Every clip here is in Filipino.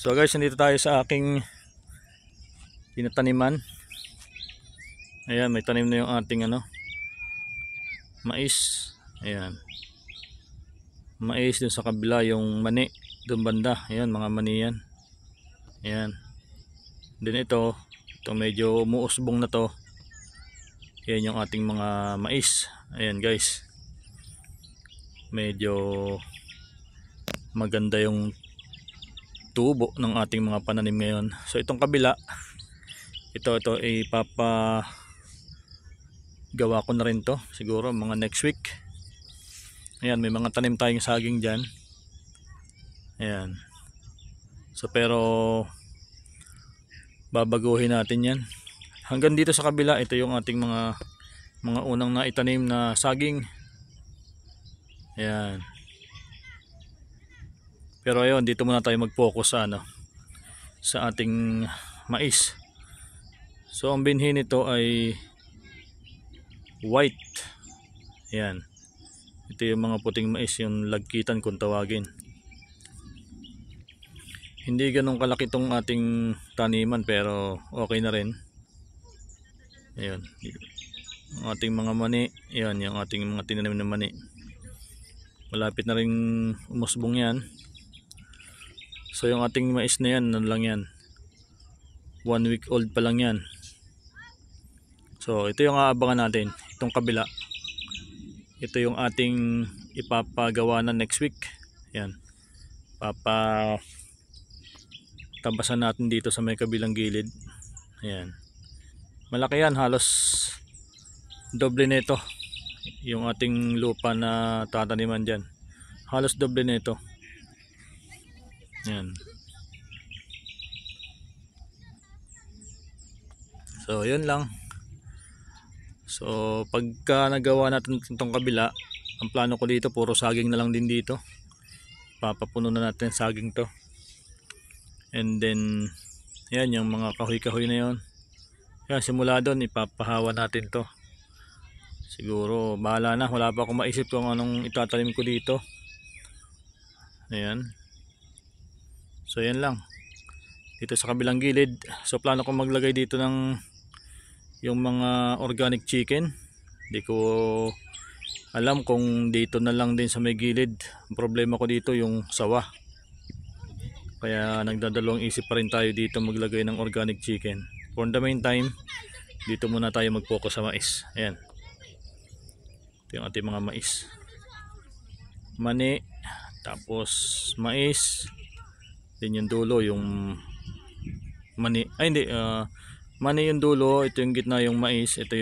So guys, nandito tayo sa aking tinataniman. Ayan, may tanim na yung ating mais. Ayan. Mais dun sa kabila, yung mani dun banda. Ayan, mga mani yan. Ayan. Then ito medyo umuusbong na to. Ayan yung ating mga mais. Ayan guys. Medyo maganda yung tubo ng ating mga pananim ngayon. So itong kabila, ito ipapa gawa ko na rin to siguro mga next week. Ayan, may mga tanim tayong saging dyan. Ayan. So pero babaguhin natin yan. Hanggang dito sa kabila, ito yung ating mga unang naitanim na saging. Ayan. Pero ayun, dito muna tayo mag-focus sa sa ating mais. So ang binhi nito ay white. Ayan. Ito yung mga puting mais, yung lagkitan kung tawagin. Hindi ganun kalaki tong ating taniman pero okay na rin. Ayan. Ang ating mga mani, ayan yung ating mga tinanim na mani. Malapit na rin umusbong yan. So yung ating mais na yan, lang yan. 1 week old pa lang yan. So ito yung aabangan natin. Itong kabila. Ito yung ating ipapagawa na next week. Ayan. Tabasan natin dito sa may kabilang gilid. Ayan. Malaki yan, halos doble nito. Yung ating lupa na tataniman dyan. Halos doble nito. Ayan. So yun lang. So pagka nagawa natin itong kabila, ang plano ko dito puro saging na lang din dito. Papapuno na natin saging to. And then yan yung mga kahoy-kahoy na yon. Yan, simula doon ipapahawa natin to. Siguro bahala na, wala pa akong maisip kung anong itatanim ko dito. Ayan. So yan lang. Dito sa kabilang gilid, so plano ko maglagay dito ng yung mga organic chicken. Hindi ko alam kung dito na lang din sa may gilid. Ang problema ko dito yung sawa. Kaya nagdadalawang isip pa rin tayo dito maglagay ng organic chicken. For the meantime, dito muna tayo mag-focus sa mais. Ayan. Ito yung ating mga mais. Mani, tapos mais. Din yung dulo, yung mani. Ay hindi, mani yung dulo, ito yung gitna yung mais, ito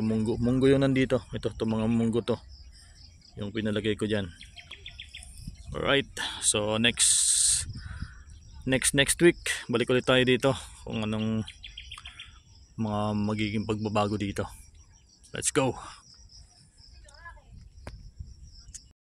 munggo. Munggo yung nandito. Ito mga munggo to. Yung pinalagay ko diyan. Alright. So next week, balik ulit tayo dito kung anong mga magiging pagbabago dito. Let's go.